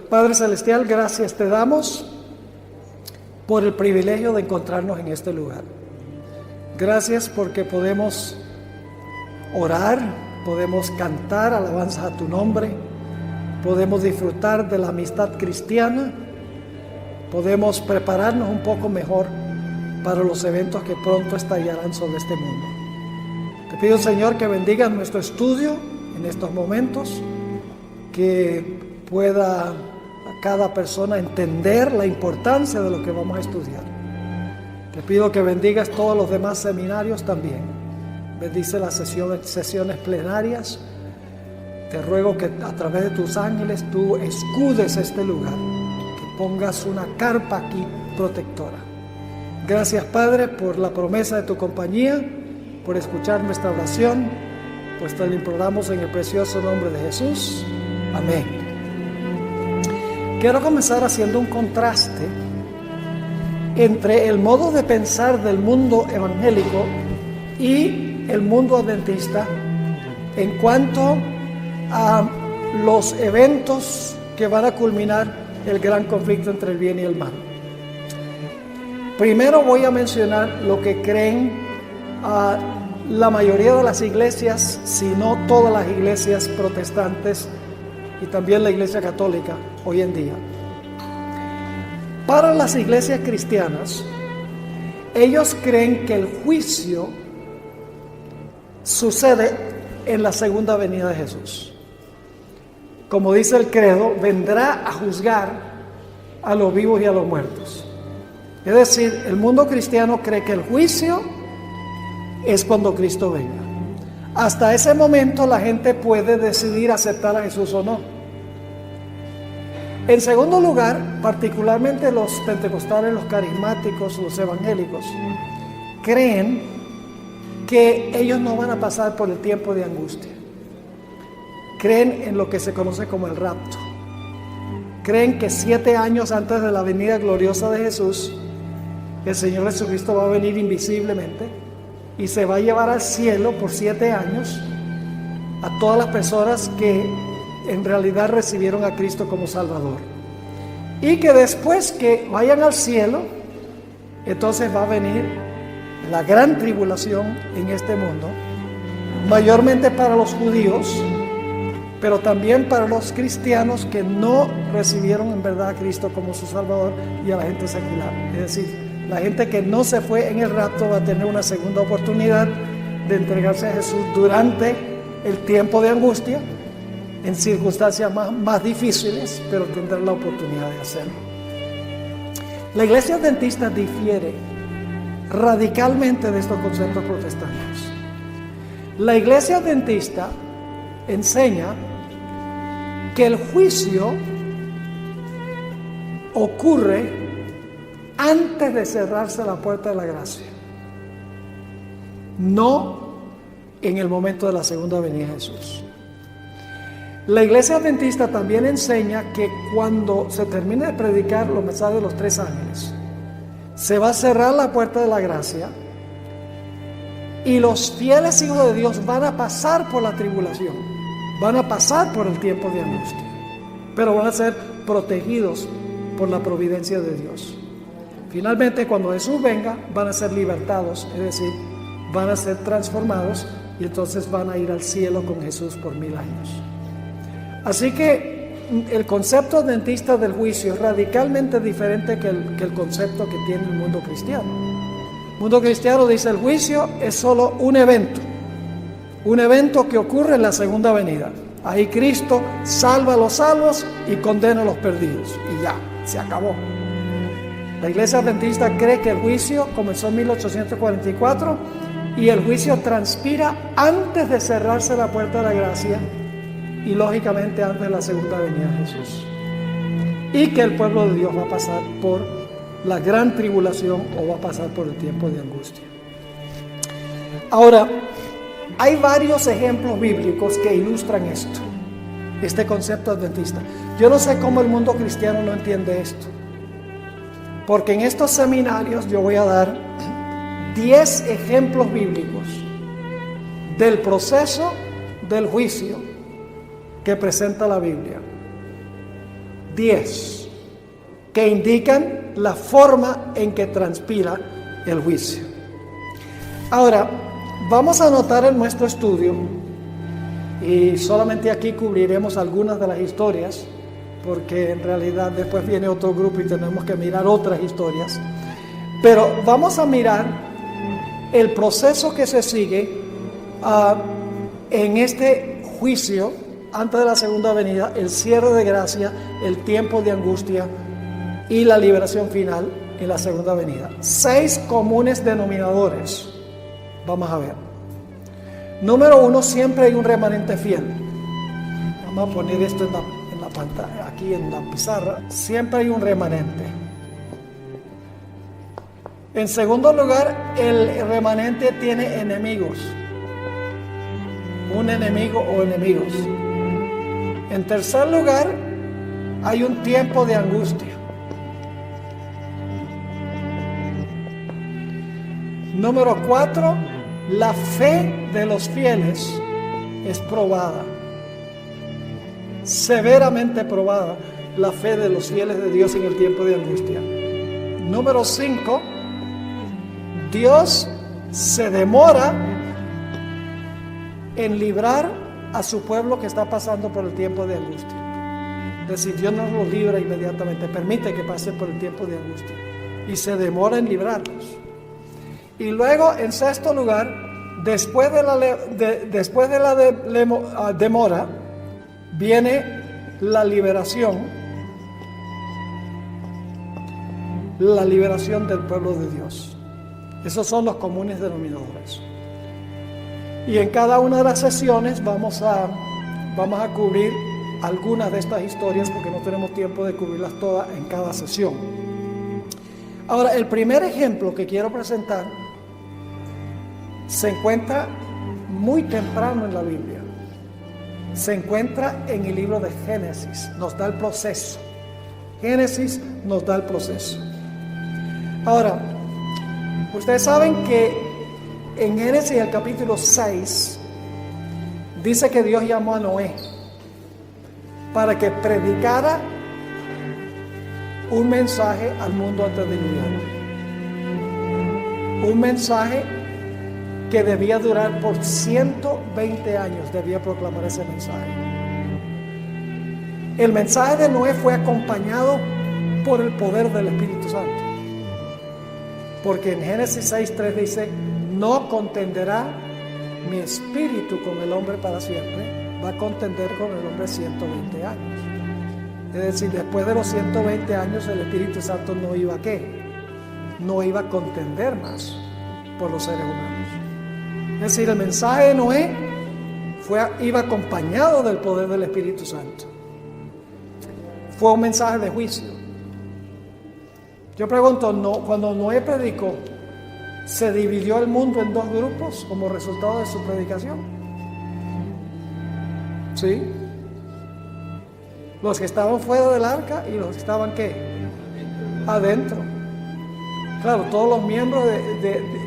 Padre Celestial, gracias te damos por el privilegio de encontrarnos en este lugar. Gracias porque podemos orar, podemos cantar alabanzas a tu nombre, podemos disfrutar de la amistad cristiana, podemos prepararnos un poco mejor para los eventos que pronto estallarán sobre este mundo. Te pido, Señor, que bendigas nuestro estudio en estos momentos, que pueda cada persona entender la importancia de lo que vamos a estudiar. Te pido que bendigas todos los demás seminarios también. Bendice las sesiones plenarias. Te ruego que a través de tus ángeles tú escudes este lugar, que pongas una carpa aquí protectora. Gracias, Padre, por la promesa de tu compañía, por escuchar nuestra oración, pues te lo imploramos en el precioso nombre de Jesús. Amén. Quiero comenzar haciendo un contraste entre el modo de pensar del mundo evangélico y el mundo adventista en cuanto a los eventos que van a culminar el gran conflicto entre el bien y el mal. Primero voy a mencionar lo que creen la mayoría de las iglesias, si no todas las iglesias protestantes y también la iglesia católica hoy en día. Para las iglesias cristianas, ellos creen que el juicio sucede en la segunda venida de Jesús. Como dice el credo, vendrá a juzgar a los vivos y a los muertos. Es decir, el mundo cristiano cree que el juicio es cuando Cristo venga. Hasta ese momento la gente puede decidir aceptar a Jesús o no. En segundo lugar, particularmente los pentecostales, los carismáticos, los evangélicos, creen que ellos no van a pasar por el tiempo de angustia. Creen en lo que se conoce como el rapto. Creen que 7 años antes de la venida gloriosa de Jesús, el Señor Jesucristo va a venir invisiblemente y se va a llevar al cielo por 7 años a todas las personas que en realidad recibieron a Cristo como Salvador. Y que después que vayan al cielo, entonces va a venir la gran tribulación en este mundo, mayormente para los judíos, pero también para los cristianos que no recibieron en verdad a Cristo como su Salvador, y a la gente secular. Es decir, la gente que no se fue en el rapto va a tener una segunda oportunidad de entregarse a Jesús durante el tiempo de angustia, en circunstancias más difíciles, pero tendrán la oportunidad de hacerlo. La iglesia adventista difiere radicalmente de estos conceptos protestantes. La iglesia adventista enseña que el juicio ocurre antes de cerrarse la puerta de la gracia, no en el momento de la segunda venida de Jesús. La iglesia adventista también enseña que cuando se termine de predicar los mensajes de los 3 ángeles, se va a cerrar la puerta de la gracia y los fieles hijos de Dios van a pasar por la tribulación, van a pasar por el tiempo de angustia, pero van a ser protegidos por la providencia de Dios. Finalmente, cuando Jesús venga, van a ser libertados, es decir, van a ser transformados y entonces van a ir al cielo con Jesús por 1000 años. Así que el concepto adventista del juicio es radicalmente diferente que el concepto que tiene el mundo cristiano. El mundo cristiano dice el juicio es solo un evento que ocurre en la segunda venida. Ahí Cristo salva a los salvos y condena a los perdidos. Y ya, se acabó. La iglesia adventista cree que el juicio comenzó en 1844 y el juicio transpira antes de cerrarse la puerta de la gracia y lógicamente antes de la segunda venida de Jesús. Y que el pueblo de Dios va a pasar por la gran tribulación o va a pasar por el tiempo de angustia. Ahora, hay varios ejemplos bíblicos que ilustran esto, este concepto adventista. Yo no sé cómo el mundo cristiano no entiende esto, porque en estos seminarios yo voy a dar 10 ejemplos bíblicos del proceso del juicio que presenta la Biblia. 10 que indican la forma en que transpira el juicio. Ahora, vamos a notar en nuestro estudio, y solamente aquí cubriremos algunas de las historias, porque en realidad después viene otro grupo y tenemos que mirar otras historias, pero vamos a mirar el proceso que se sigue en este juicio antes de la segunda venida, el cierre de gracia, el tiempo de angustia y la liberación final en la segunda venida. 6 comunes denominadores. Vamos a ver. Número 1, siempre hay un remanente fiel. Vamos a poner esto en la pantalla, aquí en la pizarra. Siempre hay un remanente. En segundo lugar, el remanente tiene enemigos. Un enemigo o enemigos. En tercer lugar, hay un tiempo de angustia. Número 4, la fe de los fieles es probada. Severamente probada la fe de los fieles de Dios en el tiempo de angustia. Número 5, Dios se demora en librar a su pueblo que está pasando por el tiempo de angustia. Es decir, Dios no los libra inmediatamente, permite que pasen por el tiempo de angustia y se demora en librarlos. Y luego, en sexto lugar, después de la demora, viene la liberación del pueblo de Dios. Esos son los comunes denominadores. Y en cada una de las sesiones vamos a cubrir algunas de estas historias, porque no tenemos tiempo de cubrirlas todas en cada sesión. Ahora, el primer ejemplo que quiero presentar se encuentra muy temprano en la Biblia. Se encuentra en el libro de Génesis. Nos da el proceso. Génesis nos da el proceso. Ahora, ustedes saben que en Génesis, el capítulo 6, dice que Dios llamó a Noé para que predicara un mensaje al mundo antediluviano. Un mensaje que debía durar por 120 años, debía proclamar ese mensaje. El mensaje de Noé fue acompañado por el poder del Espíritu Santo. Porque en Génesis 6:3 dice: no contenderá mi espíritu con el hombre para siempre, va a contender con el hombre 120 años. Es decir, después de los 120 años el Espíritu Santo no iba a ¿qué? No iba a contender más por los seres humanos. Es decir, el mensaje de Noé iba acompañado del poder del Espíritu Santo. Fue un mensaje de juicio. Yo pregunto, cuando Noé predicó, ¿se dividió el mundo en 2 grupos como resultado de su predicación? ¿Sí? Los que estaban fuera del arca y los que estaban ¿qué? Adentro. Claro, todos los miembros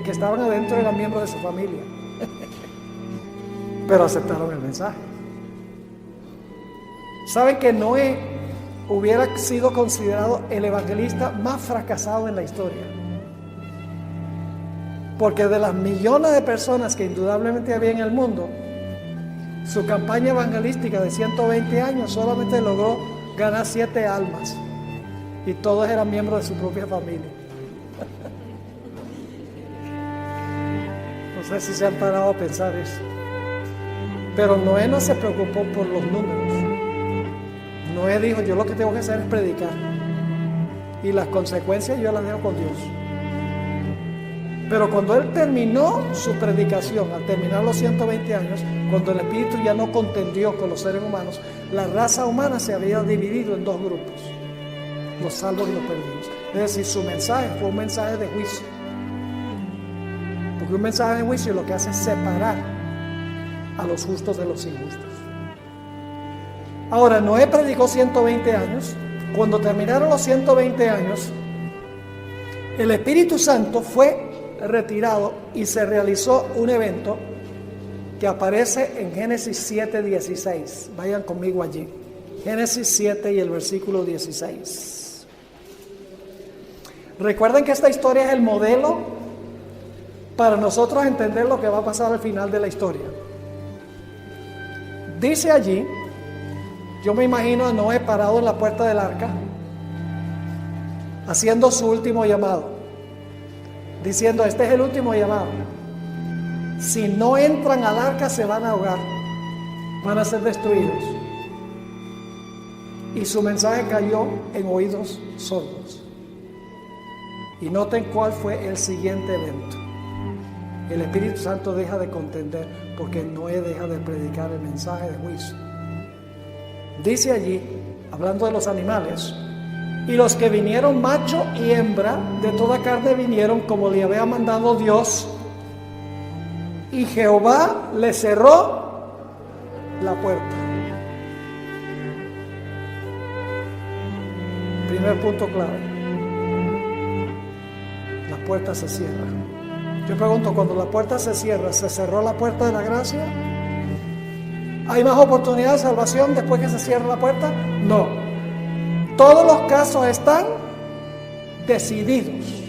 que estaban adentro eran miembros de su familia. Pero aceptaron el mensaje. ¿Saben que Noé hubiera sido considerado el evangelista más fracasado en la historia? Porque de las millones de personas que indudablemente había en el mundo, su campaña evangelística de 120 años solamente logró ganar 7 almas. Y todos eran miembros de su propia familia. No sé si se han parado a pensar eso. Pero Noé no se preocupó por los números. Noé dijo: yo lo que tengo que hacer es predicar. Y las consecuencias yo las dejo con Dios. Pero cuando él terminó su predicación, al terminar los 120 años, cuando el Espíritu ya no contendió con los seres humanos, la raza humana se había dividido en 2 grupos: los salvos y los perdidos. Es decir, su mensaje fue un mensaje de juicio. Porque un mensaje de juicio lo que hace es separar a los justos de los injustos. Ahora, Noé predicó 120 años. Cuando terminaron los 120 años, el Espíritu Santo fue retirado y se realizó un evento que aparece en Génesis 7:16. Vayan conmigo allí. Génesis 7 y el versículo 16. Recuerden que esta historia es el modelo para nosotros entender lo que va a pasar al final de la historia. Dice allí, yo me imagino a Noé parado en la puerta del arca, haciendo su último llamado, diciendo: este es el último llamado. Si no entran al arca se van a ahogar, van a ser destruidos. Y su mensaje cayó en oídos sordos. Y noten cuál fue el siguiente evento. El Espíritu Santo deja de contender porque Noé deja de predicar el mensaje de juicio. Dice allí, hablando de los animales: y los que vinieron, macho y hembra, de toda carne vinieron como le había mandado Dios, y Jehová le cerró la puerta. Primer punto clave: la puerta se cierra. Yo pregunto, cuando la puerta se cierra, ¿se cerró la puerta de la gracia? ¿Hay más oportunidad de salvación después que se cierra la puerta? No. Todos los casos están decididos.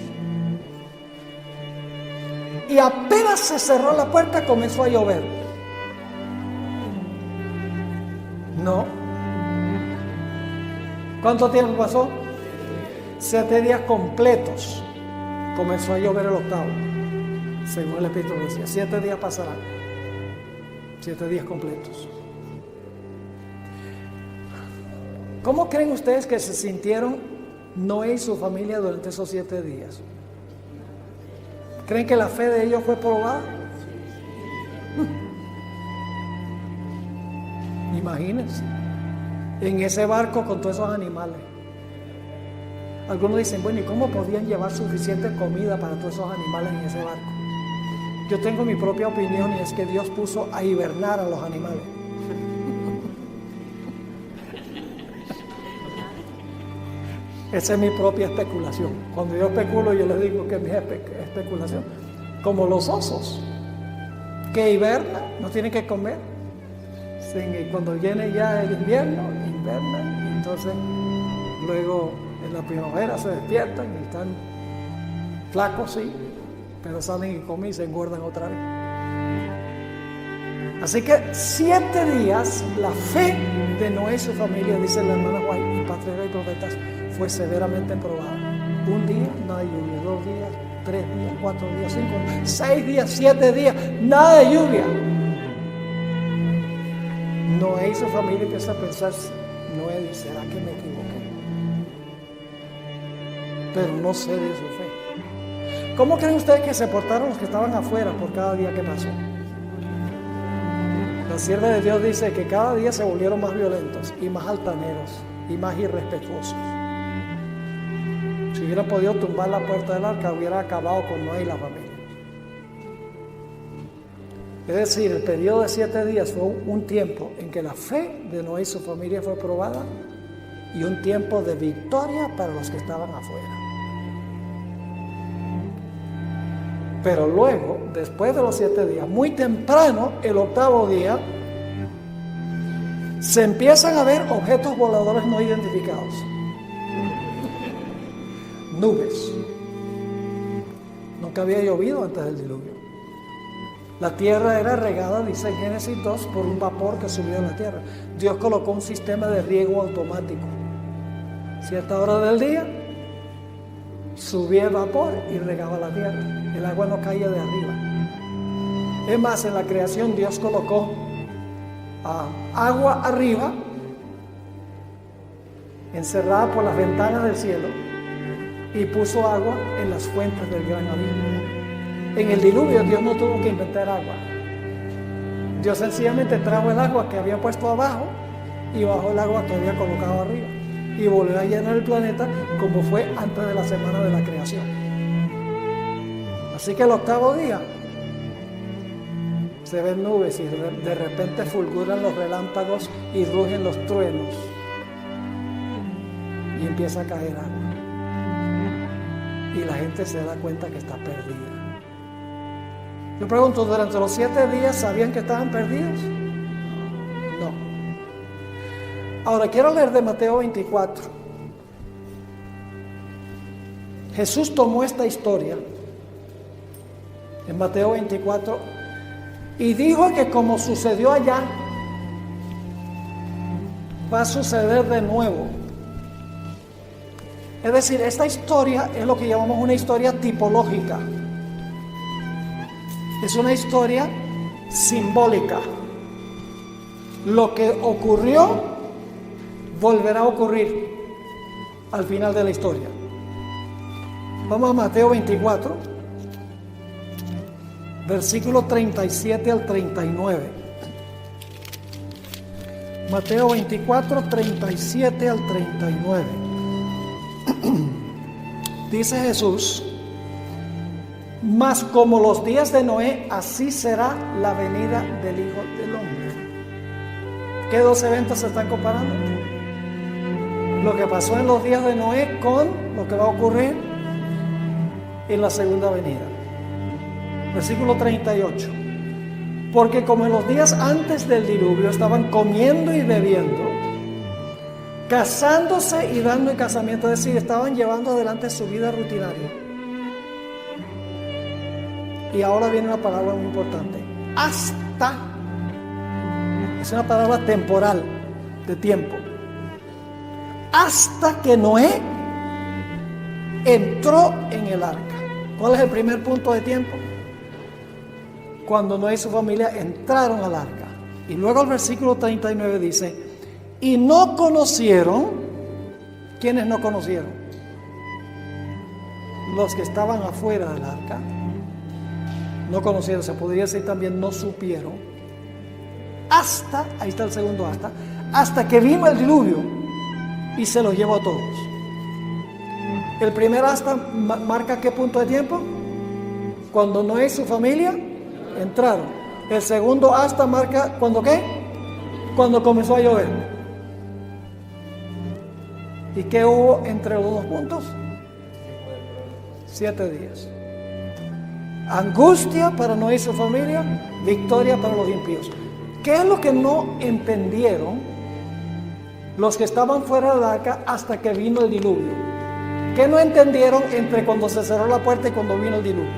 Y apenas se cerró la puerta, comenzó a llover. No. ¿Cuánto tiempo pasó? 7 días completos. Comenzó a llover el octavo. Según el Espíritu decía, 7 días pasarán. 7 días completos. ¿Cómo creen ustedes que se sintieron Noé y su familia durante esos 7 días? ¿Creen que la fe de ellos fue probada? Imagínense, en ese barco con todos esos animales. Algunos dicen: bueno, ¿y cómo podían llevar suficiente comida para todos esos animales en ese barco? Yo tengo mi propia opinión, y es que Dios puso a hibernar a los animales. Esa es mi propia especulación. Cuando yo especulo, yo les digo que es mi especulación. Como los osos, que hibernan, no tienen que comer. Sí, y cuando viene ya el invierno, hibernan, y entonces luego en la primavera se despiertan y están flacos, sí, pero salen y comen y se engordan otra vez. Así que 7 días la fe de Noé y su familia, dice la hermana White, y Patriarca y Profetas, fue severamente probada. 1 día, nada de lluvia. 2 días, 3 días, 4 días, 5, 6 días, 7 días, nada de lluvia. Noé y su familia empieza a pensar: Noé dice, ¿será que me equivoqué? Pero no sé de su fe. ¿Cómo creen ustedes que se portaron los que estaban afuera por cada día que pasó? La sierva de Dios dice que cada día se volvieron más violentos y más altaneros y más irrespetuosos. Si hubieran podido tumbar la puerta del arca, hubiera acabado con Noé y la familia. Es decir, el periodo de 7 días fue un tiempo en que la fe de Noé y su familia fue probada, y un tiempo de victoria para los que estaban afuera. Pero luego, después de los 7 días, muy temprano, el 8º día, se empiezan a ver objetos voladores no identificados. Nubes. Nunca había llovido antes del diluvio. La tierra era regada, dice en Génesis 2, por un vapor que subía a la tierra. Dios colocó un sistema de riego automático. Cierta hora del día, subía el vapor y regaba la tierra. El agua no caía de arriba. Es más, en la creación Dios colocó agua arriba, encerrada por las ventanas del cielo, y puso agua en las fuentes del gran abismo. En el diluvio Dios no tuvo que inventar agua. Dios sencillamente trajo el agua que había puesto abajo y bajó el agua que había colocado arriba, y volvió a llenar el planeta como fue antes de la semana de la creación. Así que el 8º día se ven nubes y de repente fulguran los relámpagos y rugen los truenos y empieza a caer agua, y la gente se da cuenta que está perdida. Yo pregunto, ¿durante los 7 días sabían que estaban perdidos? No. Ahora quiero leer de Mateo 24. Jesús tomó esta historia en Mateo 24 y dijo que como sucedió allá, va a suceder de nuevo. Es decir, esta historia es lo que llamamos una historia tipológica. Es una historia simbólica. Lo que ocurrió volverá a ocurrir al final de la historia. Vamos a Mateo 24, versículo 37 al 39. Mateo 24, 37 al 39. Dice Jesús: mas como los días de Noé, así será la venida del Hijo del Hombre. ¿Qué dos eventos se están comparando? Lo que pasó en los días de Noé con lo que va a ocurrir en la segunda venida. Versículo 38. Porque como en los días antes del diluvio estaban comiendo y bebiendo, casándose y dando en casamiento, es decir, estaban llevando adelante su vida rutinaria. Y ahora viene una palabra muy importante. Hasta. Es una palabra temporal, de tiempo. Hasta que Noé entró en el arca. ¿Cuál es el primer punto de tiempo? Cuando Noé y su familia entraron al arca. Y luego el versículo 39 dice: y no conocieron. ¿Quiénes no conocieron? Los que estaban afuera del arca. No conocieron, se podría decir también no supieron. Hasta, ahí está el segundo hasta que vino el diluvio y se los llevó a todos. El primer hasta marca qué punto de tiempo. Cuando Noé y su familia entraron. El segundo hasta marca cuando qué. Cuando comenzó a llover. ¿Y qué hubo entre los dos puntos? 7 días. Angustia para Noé y su familia, victoria para los impíos. ¿Qué es lo que no entendieron los que estaban fuera del arca hasta que vino el diluvio? ¿Qué no entendieron entre cuando se cerró la puerta y cuando vino el diluvio?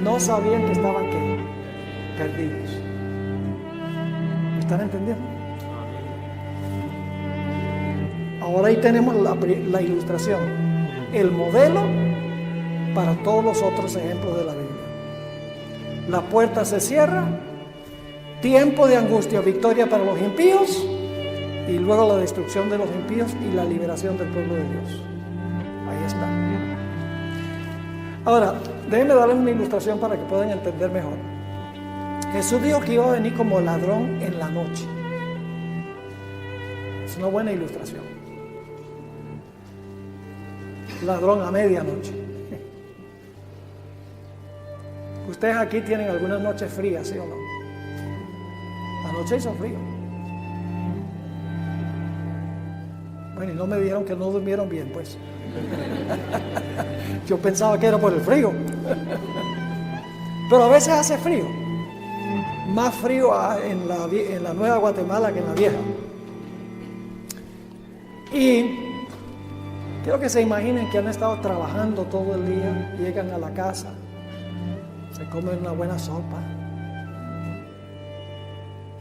No sabían que estaban ¿qué? Perdidos. ¿Me están entendiendo? Ahora ahí tenemos la ilustración, el modelo para todos los otros ejemplos de la Biblia. La puerta se cierra, tiempo de angustia, victoria para los impíos, y luego la destrucción de los impíos y la liberación del pueblo de Dios. Ahí está. Ahora, déjenme darles una ilustración para que puedan entender mejor. Jesús dijo que iba a venir como ladrón en la noche. Es una buena ilustración. Ladrón a medianoche. Ustedes aquí tienen algunas noches frías, ¿sí o no? Anoche hizo frío. Bueno, y no me dijeron que no durmieron bien, pues. Yo pensaba que era por el frío. Pero a veces hace frío. Más frío en la Nueva Guatemala que en la Vieja. Y quiero que se imaginen que han estado trabajando todo el día, llegan a la casa, se comen una buena sopa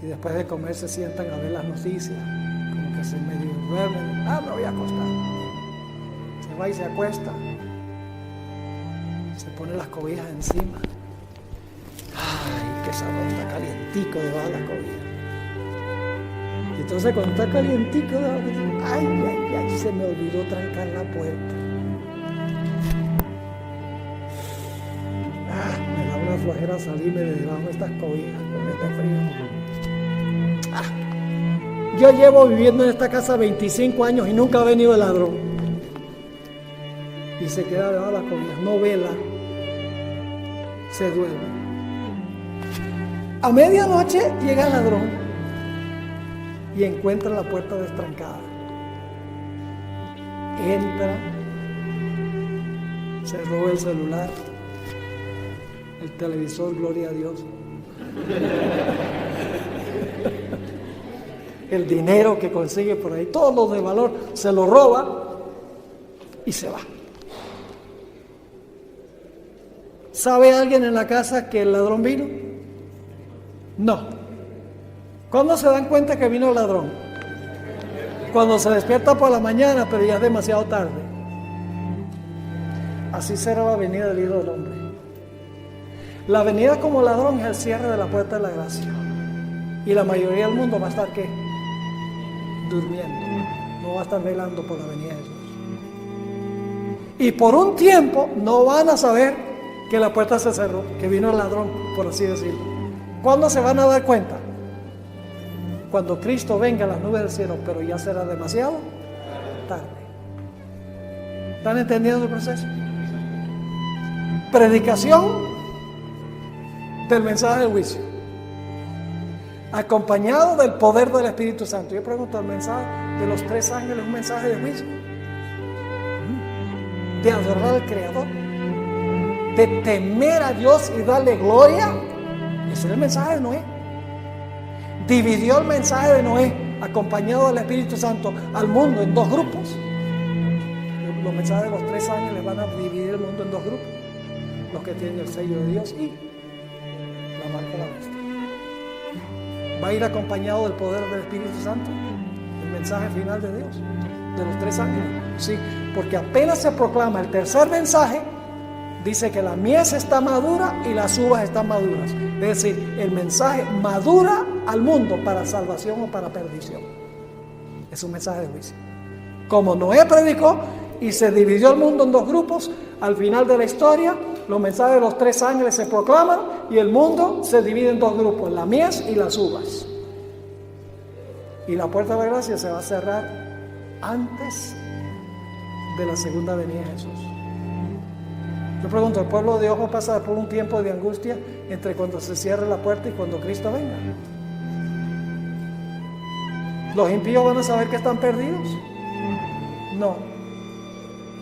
y después de comer se sientan a ver las noticias, como que se medio duermen. Me voy a acostar. Se va y se acuesta, se pone las cobijas encima. Ay, qué sabor, está calientico debajo de la cobija. Y entonces cuando está calientico debajo de la cobija, ay, se me olvidó trancar la puerta. Me da una flojera salirme de debajo de estas cobijas con este frío. Yo llevo viviendo en esta casa 25 años y nunca ha venido el ladrón. Y se queda debajo de las cobijas, no vela, se duerme. A medianoche llega el ladrón y encuentra la puerta destrancada. Entra, se roba el celular, el televisor, gloria a Dios. el dinero que consigue por ahí, todo lo de valor, se lo roba y se va. ¿Sabe alguien en la casa que el ladrón vino? No. ¿Cuándo se dan cuenta que vino el ladrón? Cuando se despierta por la mañana, pero ya es demasiado tarde. Así será la venida del Hijo del Hombre. La venida como ladrón es el cierre de la puerta de la gracia. Y la mayoría del mundo va a estar, ¿qué? Durmiendo. No va a estar velando por la venida de Jesús. Y por un tiempo no van a saber que la puerta se cerró, que vino el ladrón, por así decirlo. ¿Cuándo se van a dar cuenta? Cuando Cristo venga a las nubes del cielo, pero ya será demasiado tarde. ¿Están entendiendo el proceso? Predicación del mensaje del juicio, acompañado del poder del Espíritu Santo. Yo pregunto, ¿el mensaje de los 3 ángeles es un mensaje de juicio? De adorar al Creador, de temer a Dios y darle gloria. Ese es el mensaje de Noé. Dividió el mensaje de Noé, acompañado del Espíritu Santo, al mundo en 2 grupos. Los mensajes de los 3 ángeles van a dividir el mundo en 2 grupos: los que tienen el sello de Dios y la marca de la bestia. Va a ir acompañado del poder del Espíritu Santo, el mensaje final de Dios, de los 3 ángeles. Sí, porque apenas se proclama el tercer mensaje, dice que la mies está madura y las uvas están maduras. Es decir, el mensaje madura al mundo para salvación o para perdición. Es un mensaje de juicio. Como Noé predicó y se dividió el mundo en 2 grupos, al final de la historia, los mensajes de los 3 ángeles se proclaman y el mundo se divide en 2 grupos: la mies y las uvas. Y la puerta de la gracia se va a cerrar antes de la segunda venida de Jesús. Yo pregunto, ¿el pueblo de Dios va a pasar por un tiempo de angustia entre cuando se cierre la puerta y cuando Cristo venga? ¿Los impíos van a saber que están perdidos? No.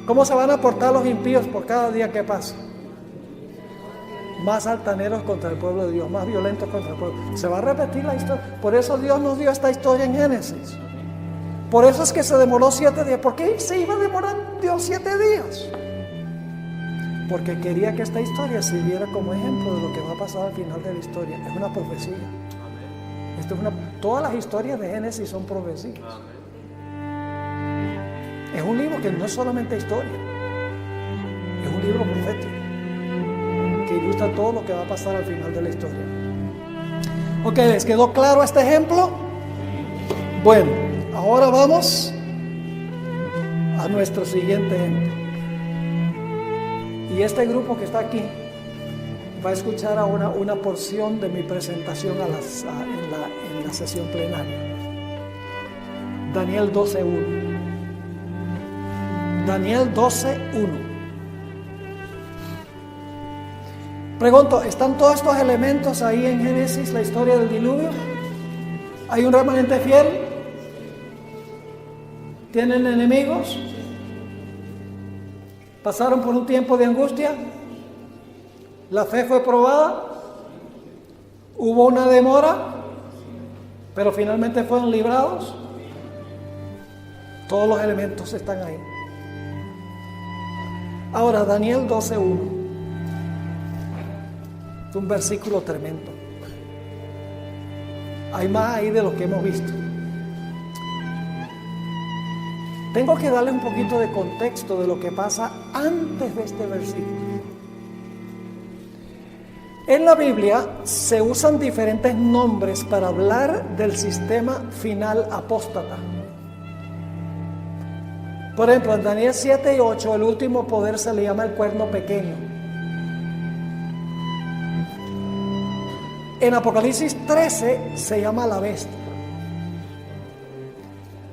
¿Cómo se van a portar los impíos por cada día que pasa? Más altaneros contra el pueblo de Dios, más violentos contra el pueblo. Se va a repetir la historia. Por eso Dios nos dio esta historia en Génesis. Por eso es que se demoró 7 días. ¿Por qué se iba a demorar Dios 7 días? Porque quería que esta historia sirviera como ejemplo de lo que va a pasar al final de la historia. Es una profecía. Todas las historias de Génesis son profecías. Es un libro que no es solamente historia, es un libro profético que ilustra todo lo que va a pasar al final de la historia. Ok, ¿les quedó claro este ejemplo? Bueno, ahora vamos a nuestro siguiente ejemplo. Y este grupo que está aquí va a escuchar ahora una porción de mi presentación en la sesión plenaria. Daniel 12:1. Daniel 12:1. Pregunto, ¿están todos estos elementos ahí en Génesis, la historia del diluvio? ¿Hay un remanente fiel? ¿Tienen enemigos? ¿Pasaron por un tiempo de angustia? ¿La fe fue probada? ¿Hubo una demora? ¿Pero finalmente fueron librados? Todos los elementos están ahí. Ahora, Daniel 12:1. Es un versículo tremendo. Hay más ahí de lo que hemos visto. Tengo que darle un poquito de contexto de lo que pasa antes de este versículo. En la Biblia se usan diferentes nombres para hablar del sistema final apóstata. Por ejemplo, en Daniel 7 y 8, el último poder se le llama el cuerno pequeño. En Apocalipsis 13 se llama la bestia.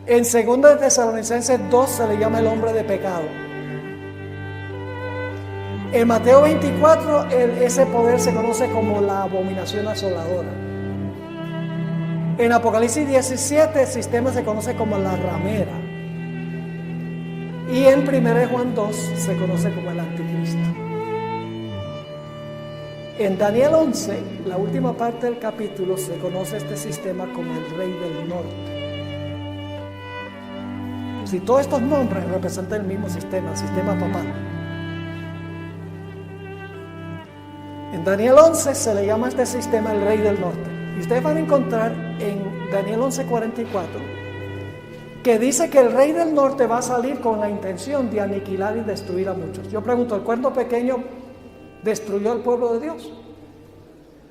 En 2 de Tesalonicenses 2 se le llama el hombre de pecado. En Mateo 24 ese poder se conoce como la abominación asoladora. En Apocalipsis 17 el sistema se conoce como la ramera. Y en 1 Juan 2 se conoce como el anticristo. En Daniel 11, la última parte del capítulo, se conoce este sistema como el rey del norte. Si todos estos nombres representan el mismo sistema, el sistema papal. En Daniel 11 se le llama a este sistema el rey del norte. Y ustedes van a encontrar en Daniel 11:44 que dice que el rey del norte va a salir con la intención de aniquilar y destruir a muchos. Yo pregunto, ¿el cuerno pequeño destruyó al pueblo de Dios?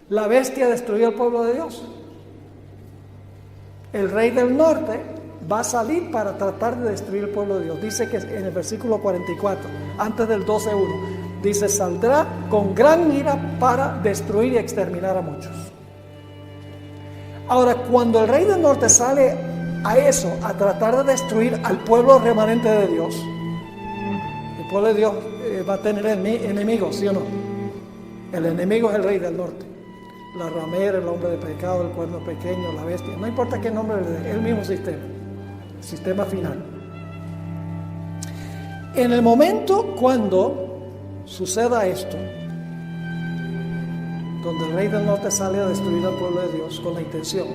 ¿La bestia destruyó al pueblo de Dios? El rey del norte va a salir para tratar de destruir el pueblo de Dios. Dice que en el versículo 44, antes del 12:1, dice, saldrá con gran ira para destruir y exterminar a muchos. Ahora, cuando el rey del norte sale a eso, a tratar de destruir al pueblo remanente de Dios, el pueblo de Dios va a tener enemigos, ¿sí o no? El enemigo es el rey del norte. La ramera, el hombre de pecado, el cuerno pequeño, la bestia, no importa qué nombre le dé, el mismo sistema, el sistema final. En el momento cuando suceda esto, donde el rey del norte sale a destruir al pueblo de Dios con la intención,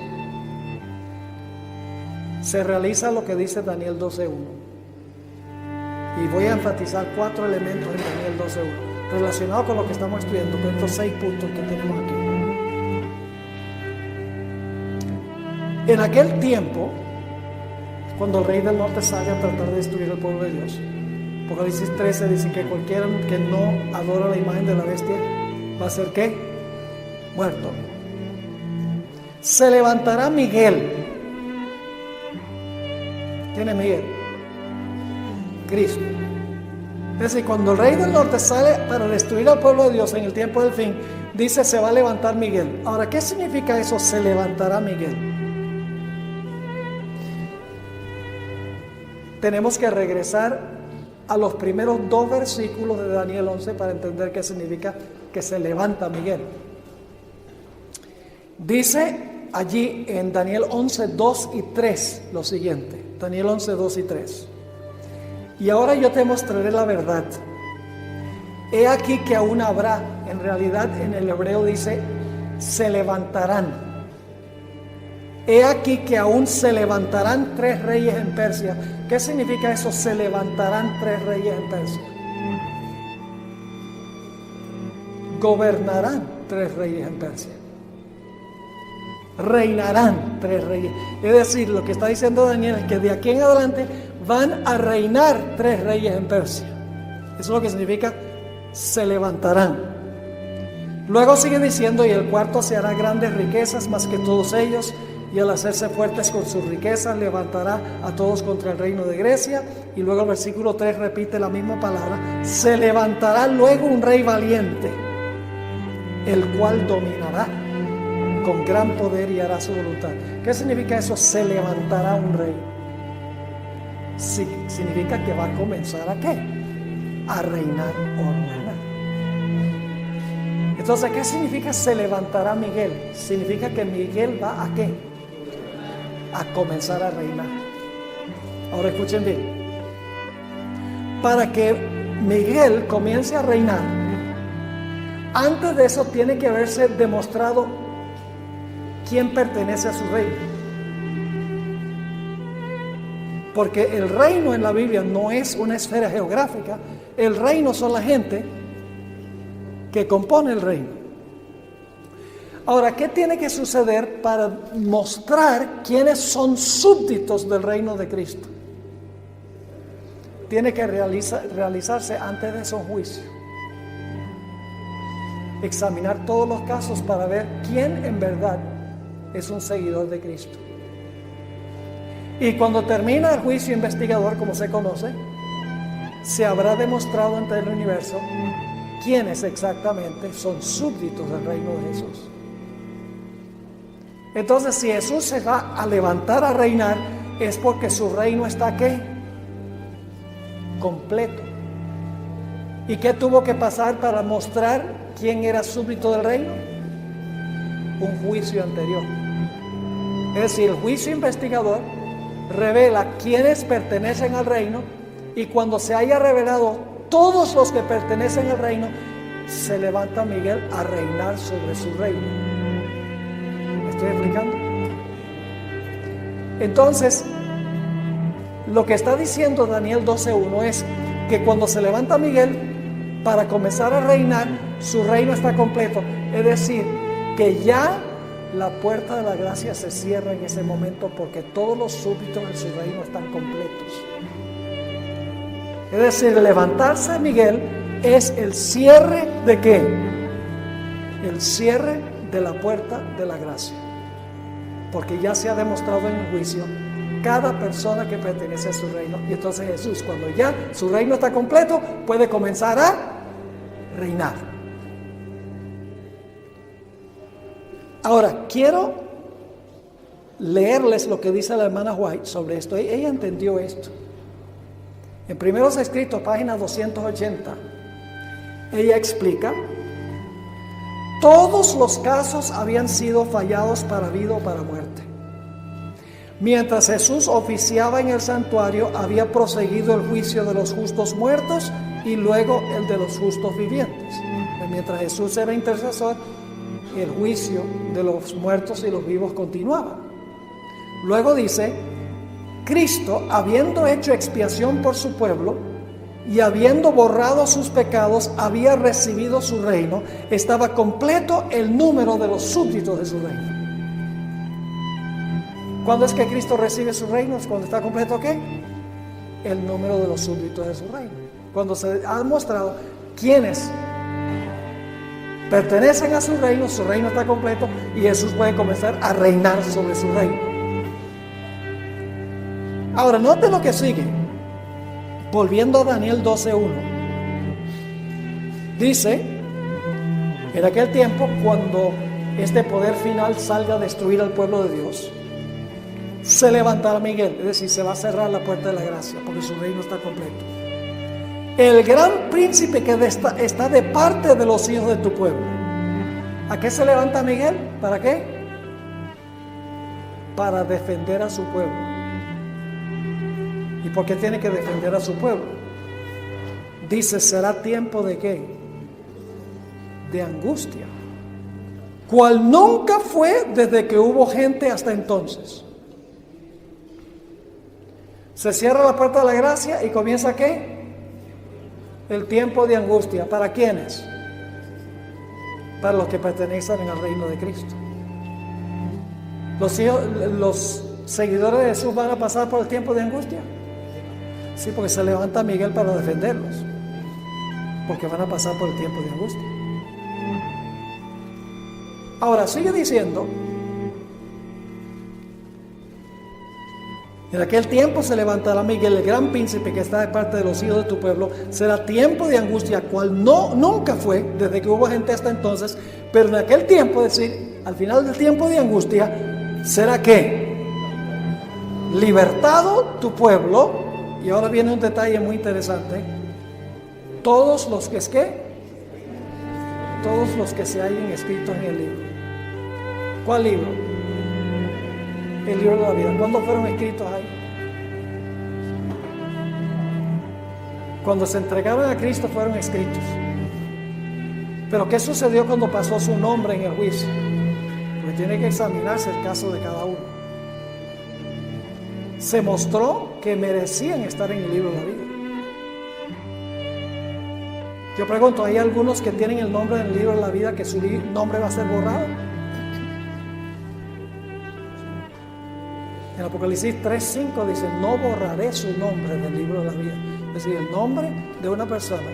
se realiza lo que dice Daniel 12:1. Y voy a enfatizar 4 elementos en Daniel 12:1 relacionados con lo que estamos estudiando, con estos 6 puntos que tenemos aquí. En aquel tiempo, cuando el rey del norte sale a tratar de destruir al pueblo de Dios, Apocalipsis 13 dice que cualquiera que no adora la imagen de la bestia va a ser ¿qué? Muerto. Se levantará Miguel. ¿Quién es Miguel? Cristo. Es decir, cuando el rey del norte sale para destruir al pueblo de Dios en el tiempo del fin, dice se va a levantar Miguel. Ahora, ¿qué significa eso? Se levantará Miguel. Tenemos que regresar a los primeros 2 versículos de Daniel 11 para entender qué significa que se levanta Miguel. Dice allí en Daniel 11, 2 y 3 lo siguiente. Daniel 11, 2 y 3. Y ahora yo te mostraré la verdad. He aquí que aún habrá, en realidad en el hebreo dice, se levantarán. He aquí que aún se levantarán 3 reyes en Persia. ¿Qué significa eso? Se levantarán 3 reyes en Persia. Gobernarán 3 reyes en Persia. Reinarán 3 reyes. Es decir, lo que está diciendo Daniel es que de aquí en adelante van a reinar 3 reyes en Persia. Eso es lo que significa se levantarán. Luego sigue diciendo, y el cuarto se hará grandes riquezas más que todos ellos, y al hacerse fuertes con sus riquezas levantará a todos contra el reino de Grecia. Y luego el versículo 3 repite la misma palabra. Se levantará luego un rey valiente, el cual dominará con gran poder y hará su voluntad. ¿Qué significa eso? Se levantará un rey. Sí, significa que va a comenzar ¿a qué? A reinar o a gobernar. Entonces, ¿qué significa se levantará Miguel? Significa que Miguel va ¿a qué? A comenzar a reinar. Ahora escuchen bien. Para que Miguel comience a reinar, antes de eso tiene que haberse demostrado quién pertenece a su reino. Porque el reino en la Biblia no es una esfera geográfica. El reino son la gente que compone el reino. Ahora, ¿qué tiene que suceder para mostrar quiénes son súbditos del reino de Cristo? Tiene que realizarse antes de eso un juicio. Examinar todos los casos para ver quién en verdad es un seguidor de Cristo. Y cuando termina el juicio investigador, como se conoce, se habrá demostrado ante el universo quiénes exactamente son súbditos del reino de Jesús. Entonces, si Jesús se va a levantar a reinar, es porque su reino está ¿qué? Completo. ¿Y qué tuvo que pasar para mostrar quién era súbdito del reino? Un juicio anterior. Es decir, el juicio investigador revela quiénes pertenecen al reino, y cuando se haya revelado todos los que pertenecen al reino, se levanta Miguel a reinar sobre su reino. ¿Me estoy explicando? Entonces, lo que está diciendo Daniel 12:1 es que cuando se levanta Miguel para comenzar a reinar, su reino está completo. Es decir, que ya la puerta de la gracia se cierra en ese momento porque todos los súbditos de su reino están completos. Es decir, levantarse Miguel es el cierre ¿de qué? El cierre de la puerta de la gracia. Porque ya se ha demostrado en el juicio cada persona que pertenece a su reino. Y entonces Jesús, cuando ya su reino está completo, puede comenzar a reinar. Ahora, quiero leerles lo que dice la hermana White sobre esto. Ella entendió esto. En Primeros Escritos, página 280, ella explica: todos los casos habían sido fallados para vida o para muerte. Mientras Jesús oficiaba en el santuario, había proseguido el juicio de los justos muertos y luego el de los justos vivientes. Mientras Jesús era intercesor, el juicio de los muertos y los vivos continuaba. Luego dice: Cristo, habiendo hecho expiación por su pueblo y habiendo borrado sus pecados, había recibido su reino. Estaba completo el número de los súbditos de su reino. ¿Cuándo es que Cristo recibe su reino? ¿Cuando está completo qué? El número de los súbditos de su reino. Cuando se ha mostrado quiénes pertenecen a su reino está completo y Jesús puede comenzar a reinar sobre su reino. Ahora, note lo que sigue. Volviendo a Daniel 12:1. Dice: en aquel tiempo, cuando este poder final salga a destruir al pueblo de Dios, se levantará Miguel, es decir, se va a cerrar la puerta de la gracia, porque su reino está completo. El gran príncipe que está de parte de los hijos de tu pueblo. ¿A qué se levanta Miguel? ¿Para qué? Para defender a su pueblo. ¿Y por qué tiene que defender a su pueblo? Dice: será tiempo de ¿qué? De angustia, cual nunca fue desde que hubo gente hasta entonces. Se cierra la puerta de la gracia y comienza ¿qué? El tiempo de angustia. ¿Para quiénes? Para los que pertenecen al reino de Cristo. Los seguidores de Jesús van a pasar por el tiempo de angustia. Sí, porque se levanta Miguel para defenderlos, porque van a pasar por el tiempo de angustia. Ahora sigue diciendo: en aquel tiempo se levantará Miguel, el gran príncipe que está de parte de los hijos de tu pueblo. Será tiempo de angustia, cual nunca fue desde que hubo gente hasta entonces. Pero en aquel tiempo, es decir, al final del tiempo de angustia, será ¿qué? Libertado tu pueblo. Y ahora viene un detalle muy interesante: todos los que todos los que se hayan escritos en el libro. ¿Cuál libro? El libro de la vida. ¿Cuándo fueron escritos ahí? Cuando se entregaron a Cristo fueron escritos. Pero ¿qué sucedió cuando pasó su nombre en el juicio? Porque tiene que examinarse el caso de cada uno. Se mostró que merecían estar en el libro de la vida. Yo pregunto: ¿hay algunos que tienen el nombre en el libro de la vida que su nombre va a ser borrado? En Apocalipsis 3:5 dice: no borraré su nombre del libro de la vida. Es decir, el nombre de una persona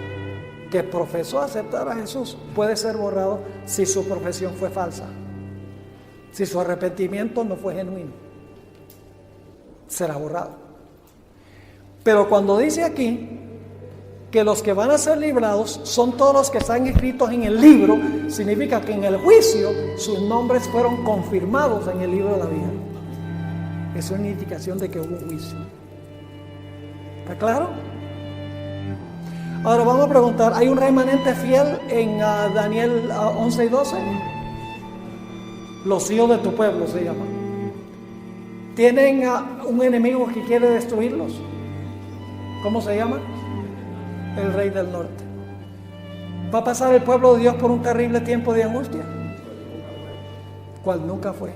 que profesó aceptar a Jesús puede ser borrado si su profesión fue falsa, si su arrepentimiento no fue genuino, será borrado. Pero cuando dice aquí que los que van a ser librados son todos los que están escritos en el libro, significa que en el juicio sus nombres fueron confirmados en el libro de la vida. Es una indicación de que hubo un juicio. ¿Está claro? Ahora vamos a preguntar: ¿hay un remanente fiel en Daniel 11:12? Los hijos de tu pueblo se llaman. ¿Tienen un enemigo que quiere destruirlos? ¿Cómo se llama? El rey del norte. ¿Va a pasar el pueblo de Dios por un terrible tiempo de angustia? ¿Cuál nunca fue?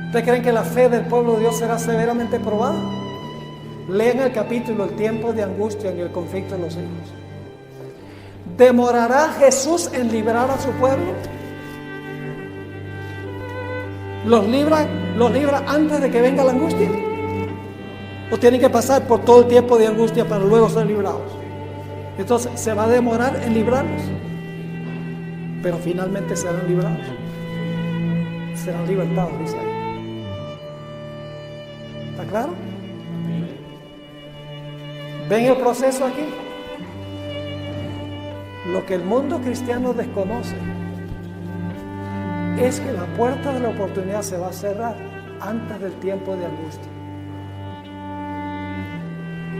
¿Ustedes creen que la fe del pueblo de Dios será severamente probada? Lean el capítulo, el tiempo de angustia en el conflicto de los hijos. ¿Demorará Jesús en librar a su pueblo? ¿Los libra antes de que venga la angustia? ¿O tienen que pasar por todo el tiempo de angustia para luego ser librados? Entonces, ¿se va a demorar en librarlos? Pero finalmente serán librados. Serán libertados, dice ahí. ¿Está claro? ¿Ven el proceso aquí? Lo que el mundo cristiano desconoce es que la puerta de la oportunidad se va a cerrar antes del tiempo de angustia.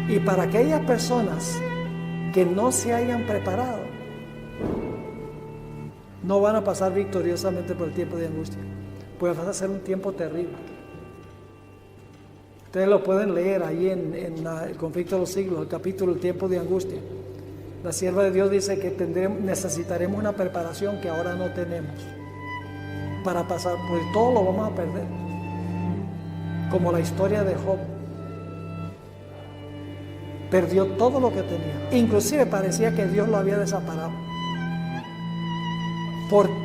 Y para aquellas personas que no se hayan preparado, no van a pasar victoriosamente por el tiempo de angustia. Pues va a ser un tiempo terrible. Ustedes lo pueden leer ahí en el conflicto de los siglos, el capítulo El tiempo de angustia. La sierva de Dios dice que necesitaremos una preparación que ahora no tenemos para pasar, pues todo lo vamos a perder. Como la historia de Job. Perdió todo lo que tenía. Inclusive parecía que Dios lo había desamparado.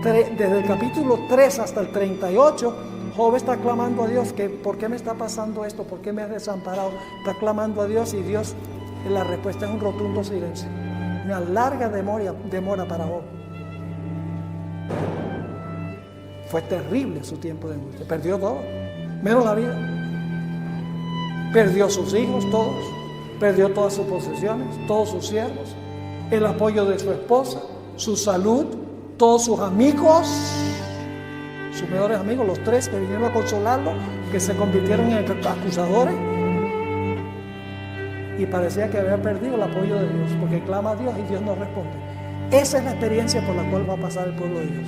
Desde el capítulo 3 hasta el 38, Job está clamando a Dios que ¿por qué me está pasando esto? ¿Por qué me has desamparado? Está clamando a Dios y Dios, la respuesta es un rotundo silencio. Una larga demora para Job. Fue terrible su tiempo de angustia. Perdió todo, menos la vida. Perdió sus hijos, todos. Perdió todas sus posesiones, todos sus siervos, el apoyo de su esposa, su salud, todos sus amigos, sus mejores amigos, los tres que vinieron a consolarlo, que se convirtieron en acusadores. Y parecía que había perdido el apoyo de Dios, porque clama a Dios y Dios no responde. Esa es la experiencia por la cual va a pasar el pueblo de Dios.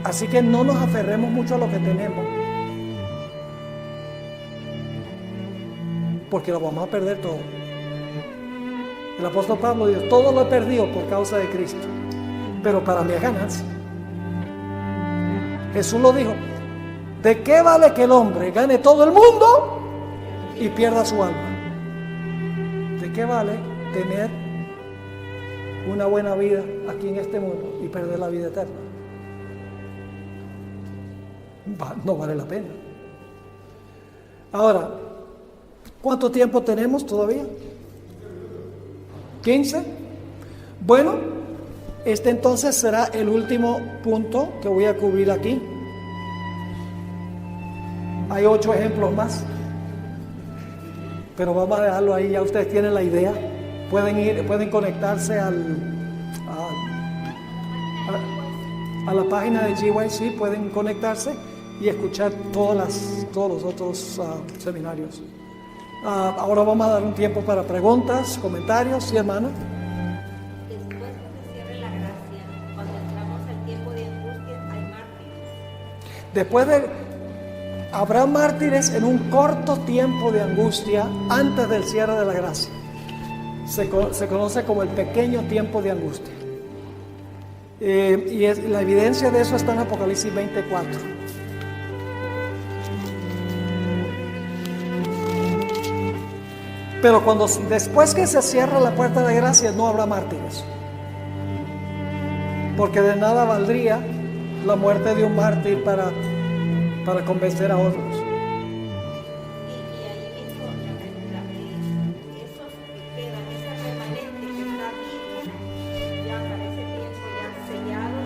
Así que no nos aferremos mucho a lo que tenemos, porque lo vamos a perder todo. El apóstol Pablo dijo, todo lo he perdido por causa de Cristo, pero para mí es ganancia. Jesús lo dijo, ¿de qué vale que el hombre gane todo el mundo y pierda su alma? ¿De qué vale tener una buena vida aquí en este mundo y perder la vida eterna? No vale la pena. Ahora, ¿cuánto tiempo tenemos todavía? 15. Bueno, este entonces será el último punto que voy a cubrir aquí. Hay 8 ejemplos más, pero vamos a dejarlo ahí. Ya ustedes tienen la idea. Pueden conectarse a la página de GYC, pueden conectarse y escuchar todos los otros seminarios. Ahora vamos a dar un tiempo para preguntas, comentarios. Sí, hermana. Después que se cierre la gracia, cuando entramos al tiempo de angustia, hay mártires. Habrá mártires en un corto tiempo de angustia antes del cierre de la gracia. Se conoce como el pequeño tiempo de angustia. La evidencia de eso está en Apocalipsis 24. Pero después que se cierra la puerta de gracia, no habrá mártires. Porque de nada valdría la muerte de un mártir para convencer a otros. Y ahí mismo, esos que quedan, ese remanente que está vivo, ya para ese tiempo ya sellado,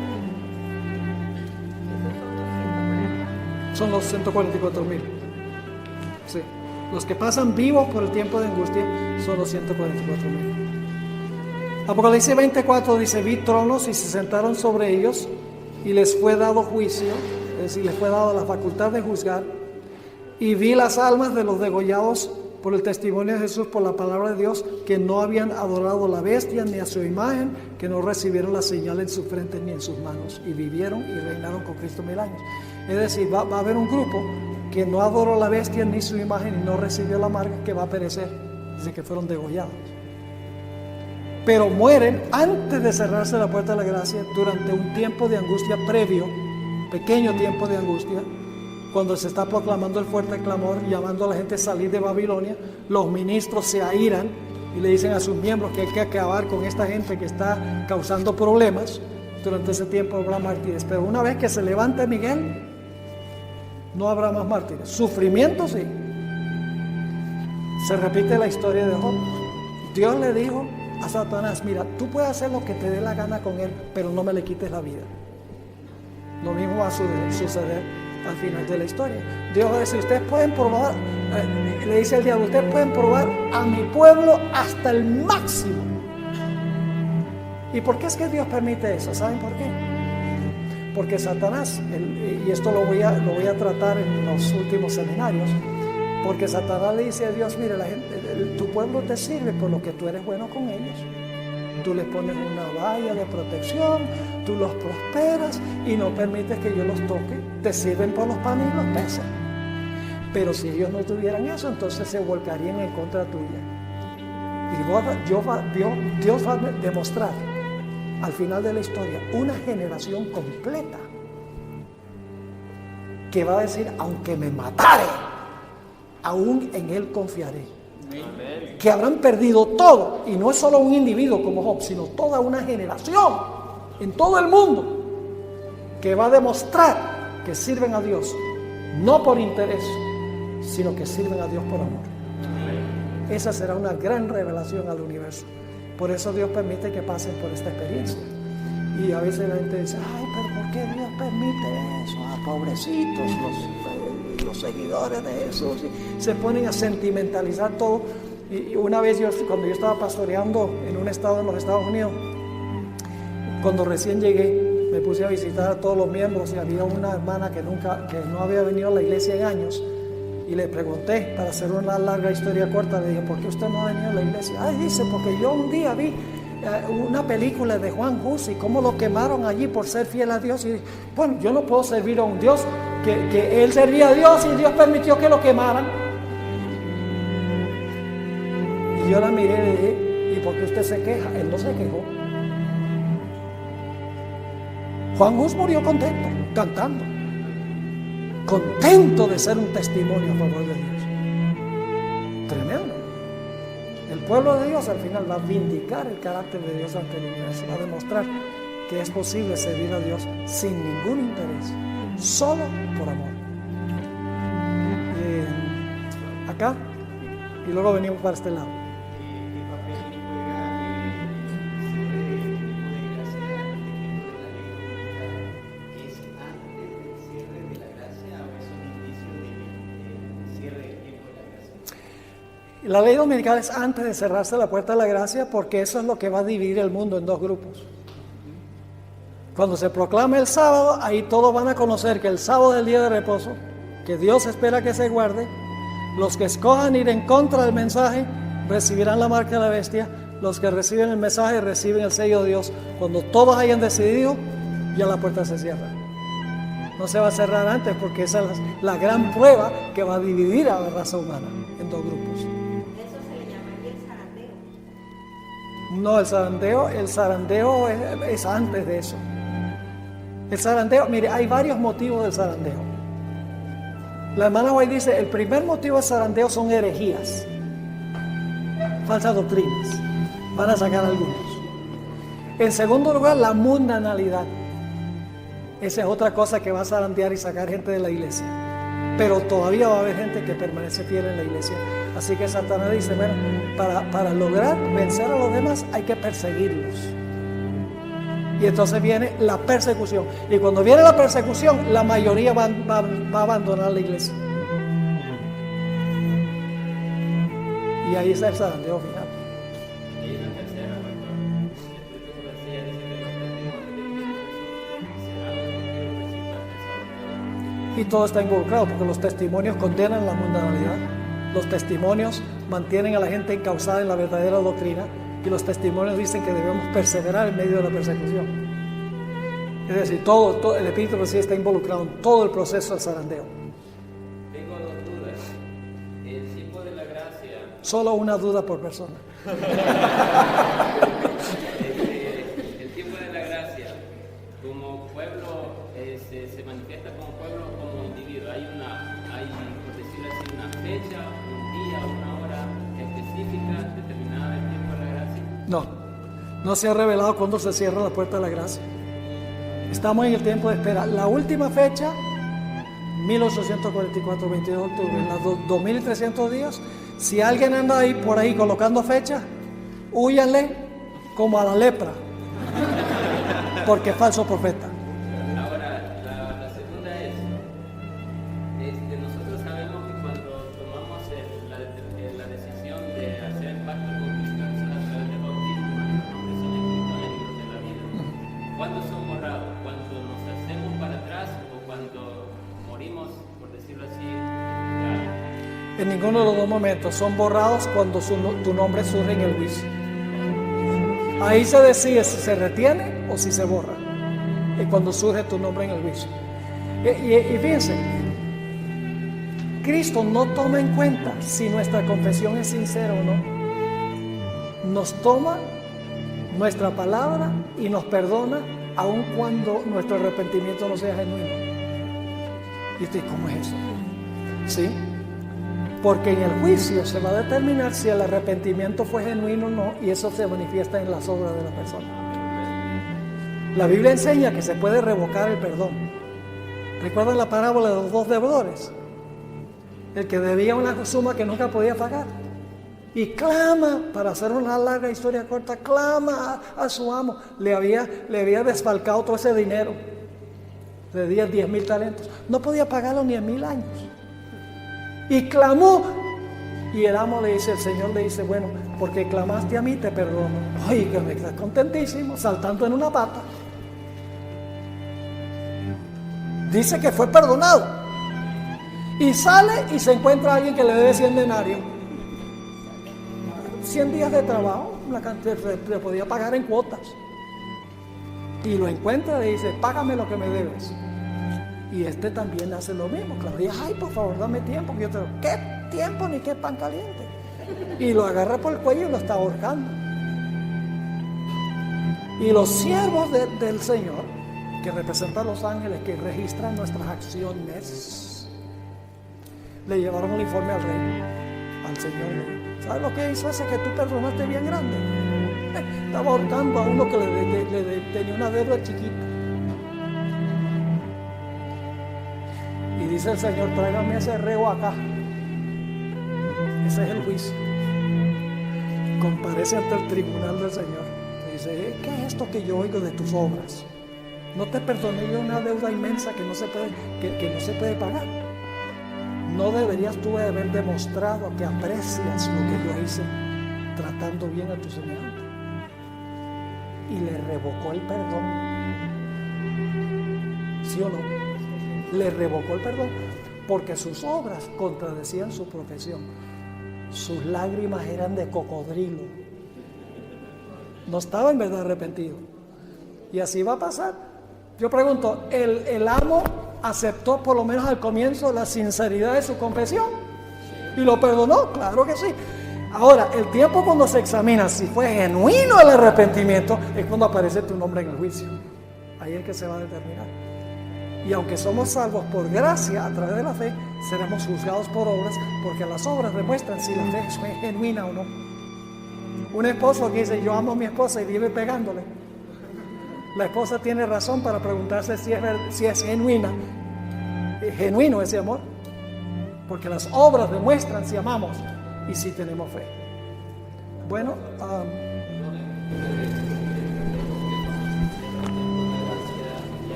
esos son los 140. Son los 144,000. Sí. Los que pasan vivos por el tiempo de angustia son los 144,000. Apocalipsis 24 dice, vi tronos y se sentaron sobre ellos y les fue dado juicio, es decir, les fue dado la facultad de juzgar, y vi las almas de los degollados por el testimonio de Jesús, por la palabra de Dios, que no habían adorado a la bestia ni a su imagen, que no recibieron la señal en sus frentes ni en sus manos, y vivieron y reinaron con Cristo 1000 años. Es decir, va a haber un grupo que no adoró a la bestia ni su imagen y no recibió la marca, que va a perecer desde que fueron degollados. Pero mueren antes de cerrarse la puerta de la gracia, durante un tiempo de angustia previo, pequeño tiempo de angustia, Cuando se está proclamando el fuerte clamor, llamando a la gente a salir de Babilonia, los ministros se airan y le dicen a sus miembros que hay que acabar con esta gente que está causando problemas. Durante ese tiempo habrá mártires, pero una vez que se levante Miguel, no habrá más mártires. Sufrimiento sí. Se repite la historia de Job. Dios le dijo a Satanás: mira, tú puedes hacer lo que te dé la gana con él, pero no me le quites la vida. Lo mismo va a suceder al final de la historia. Dios va a decir: ustedes pueden probar, le dice el diablo, ustedes pueden probar a mi pueblo hasta el máximo. ¿Y por qué es que Dios permite eso? ¿Saben por qué? Porque Satanás, y esto lo voy a tratar en los últimos seminarios, porque Satanás le dice a Dios: mire, tu pueblo te sirve por lo que tú eres bueno con ellos. Tú les pones una valla de protección, tú los prosperas y no permites que yo los toque. Te sirven por los panes y los peces. Pero si ellos no tuvieran eso, entonces se volcarían en contra tuya. Y Dios va a demostrar al final de la historia una generación completa que va a decir: aunque me matare, aún en él confiaré. Que habrán perdido todo, y no es solo un individuo como Job, sino toda una generación en todo el mundo que va a demostrar que sirven a Dios no por interés, sino que sirven a Dios por amor. Esa será una gran revelación al universo. Por eso Dios permite que pasen por esta experiencia. Y a veces la gente dice: ay, pero ¿por qué Dios permite eso? Ah, pobrecitos los seguidores de Jesús. Y se ponen a sentimentalizar todo. Y una vez cuando yo estaba pastoreando en un estado en los Estados Unidos, cuando recién llegué, me puse a visitar a todos los miembros y había una hermana que no había venido a la iglesia en años. Y le pregunté, para hacer una larga historia corta, le dije: ¿por qué usted no ha venido a la iglesia? Ay, dice: porque yo un día vi una película de Juan Hus y cómo lo quemaron allí por ser fiel a Dios. Y dije: bueno, yo no puedo servir a un Dios que él servía a Dios y Dios permitió que lo quemaran. Y yo la miré y le dije: ¿y por qué usted se queja? Él no se quejó. Juan Hus murió contento, cantando, contento de ser un testimonio a favor de Dios. Tremendo. El pueblo de Dios al final va a vindicar el carácter de Dios ante el universo, va a demostrar que es posible servir a Dios sin ningún interés, solo por amor. Acá, y luego venimos para este lado. La ley dominical es antes de cerrarse la puerta de la gracia, porque eso es lo que va a dividir el mundo en dos grupos. Cuando se proclame el sábado, ahí todos van a conocer que el sábado es el día de reposo, que Dios espera que se guarde. Los que escojan ir en contra del mensaje recibirán la marca de la bestia. Los que reciben el mensaje reciben el sello de Dios. Cuando todos hayan decidido, ya la puerta se cierra. No se va a cerrar antes, porque esa es la gran prueba que va a dividir a la raza humana en dos grupos. No, el zarandeo es antes de eso. El zarandeo, mire, hay varios motivos del zarandeo. La hermana White dice: el primer motivo del zarandeo son herejías, falsas doctrinas. Van a sacar algunos. En segundo lugar, la mundanalidad. Esa es otra cosa que va a zarandear y sacar gente de la iglesia. Pero todavía va a haber gente que permanece fiel en la iglesia. Así que Satanás dice: bueno, para lograr vencer a los demás hay que perseguirlos. Y entonces viene la persecución. Y cuando viene la persecución, la mayoría va a abandonar la iglesia. Y ahí está el zarandeo final. Y todo está involucrado, porque los testimonios condenan la mundanalidad. Los testimonios mantienen a la gente encauzada en la verdadera doctrina, y los testimonios dicen que debemos perseverar en medio de la persecución. Es decir, todo el Espíritu de sí está involucrado en todo el proceso del zarandeo. Tengo dos dudas. El tiempo de la gracia. Solo una duda por persona. El tiempo de la gracia, como pueblo, se manifiesta como pueblo, como individuo. Hay una No se ha revelado cuándo se cierra la puerta de la gracia. Estamos en el tiempo de espera. La última fecha, 1844, 22 de octubre, en los 2300 días. Si alguien anda ahí por ahí colocando fechas, húyanle como a la lepra, porque es falso profeta. Ahora, la segunda es, nosotros sabemos que cuando tomamos la decisión de hacer pacto con Cristo a través del bautismo, nuestros nombres son escritos en el libro de la vida. ¿Cuándo son borrados? ¿Cuando nos hacemos para atrás o cuando morimos, por decirlo así? En ninguno de los dos momentos. Son borrados cuando tu nombre surge en el juicio. Ahí se decide si se retiene o si se borra. Y cuando surge tu nombre en el juicio. Y fíjense, Cristo no toma en cuenta si nuestra confesión es sincera o no. Nos toma nuestra palabra y nos perdona aun cuando nuestro arrepentimiento no sea genuino. Y usted, ¿cómo es eso? ¿Sí? Porque en el juicio se va a determinar si el arrepentimiento fue genuino o no, y eso se manifiesta en las obras de la persona. La Biblia enseña que se puede revocar el perdón. ¿Recuerdan la parábola de los dos deudores? El que debía una suma que nunca podía pagar y clama, para hacer una larga historia corta, clama a su amo. Le había desfalcado todo ese dinero de 10,000 talentos. No podía pagarlo ni en 1000 años. Y clamó, y el amo le dice, el Señor le dice, bueno, porque clamaste a mí, te perdono. Ay, que me está contentísimo, saltando en una pata. Dice que fue perdonado. Y sale y se encuentra a alguien que le debe 100 denarios. 100 días de trabajo, la cantidad le podía pagar en cuotas. Y lo encuentra y dice, págame lo que me debes. Y este también hace lo mismo. Claro, y ay, por favor, dame tiempo. Y yo te digo, ¿qué tiempo ni qué pan caliente? Y lo agarra por el cuello y lo está ahorcando. Y los siervos del Señor, que representan a los ángeles, que registran nuestras acciones, le llevaron el informe al rey, al Señor. ¿Sabes lo que hizo ese que tú perdonaste bien grande? Estaba ahorcando a uno que le tenía una deuda chiquita. Y dice el Señor, tráigame ese reo acá. Ese es el juicio. Comparece ante el tribunal del Señor. Y dice, ¿qué es esto que yo oigo de tus obras? No te perdoné yo una deuda inmensa que no se puede pagar. No deberías tú haber demostrado que aprecias lo que yo hice tratando bien a tu semejante. Y le revocó el perdón. ¿Sí o no? Le revocó el perdón porque sus obras contradecían su profesión. Sus lágrimas eran de cocodrilo. No estaba en verdad arrepentido. Y así va a pasar. Yo pregunto, ¿el amo aceptó por lo menos al comienzo la sinceridad de su confesión? ¿Y lo perdonó? Claro que sí. Ahora, el tiempo cuando se examina si fue genuino el arrepentimiento es cuando aparece tu nombre en el juicio. Ahí es que se va a determinar. Y aunque somos salvos por gracia a través de la fe, seremos juzgados por obras, porque las obras demuestran si la fe es genuina o no. Un esposo que dice, yo amo a mi esposa y vive pegándole. La esposa tiene razón para preguntarse si es genuino ese amor. Porque las obras demuestran si amamos y si tenemos fe. Bueno,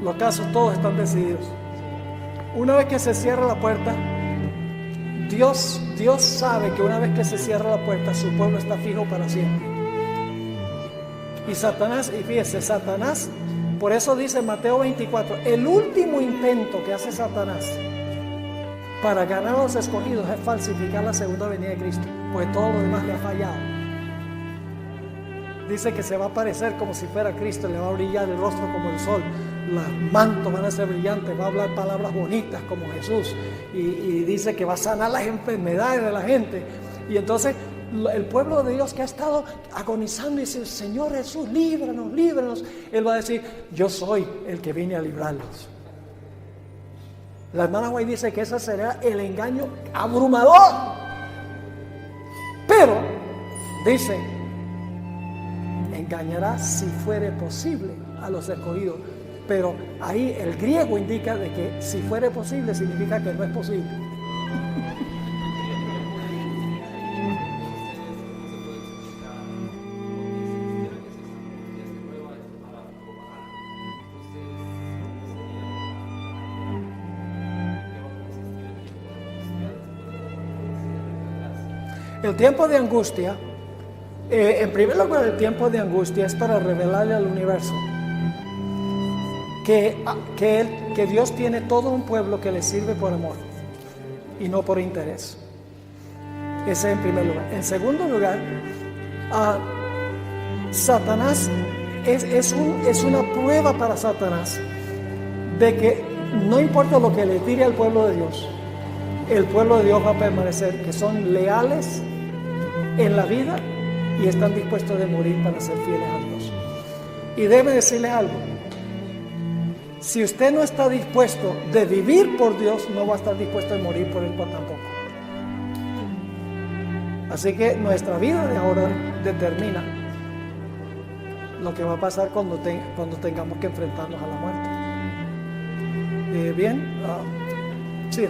los casos todos están decididos. Una vez que se cierra la puerta, Dios sabe que una vez que se cierra la puerta, su pueblo está fijo para siempre. Y Satanás, y fíjese, Satanás, por eso dice Mateo 24, el último intento que hace Satanás para ganar a los escogidos es falsificar la segunda venida de Cristo, pues todo lo demás le ha fallado. Dice que se va a aparecer como si fuera Cristo, le va a brillar el rostro como el sol, los mantos van a ser brillantes, va a hablar palabras bonitas como Jesús, y dice que va a sanar las enfermedades de la gente. Y entonces el pueblo de Dios que ha estado agonizando y dice, Señor Jesús, líbranos, líbranos, Él va a decir, yo soy el que vine a librarlos. La hermana White dice que ese será el engaño abrumador. Pero, dice, engañará si fuere posible a los escogidos. Pero ahí el griego indica de que si fuere posible significa que no es posible. El tiempo de angustia, en primer lugar, el tiempo de angustia es para revelarle al universo que Dios tiene todo un pueblo que le sirve por amor y no por interés. Ese en primer lugar. En segundo lugar, Satanás es una prueba para Satanás de que no importa lo que le tire al pueblo de Dios, el pueblo de Dios va a permanecer, que son leales en la vida y están dispuestos de morir para ser fieles a Dios. Y debe decirles algo: si usted no está dispuesto de vivir por Dios, no va a estar dispuesto a morir por Él tampoco. Así que nuestra vida de ahora determina lo que va a pasar cuando tengamos que enfrentarnos a la muerte. Bien, sí.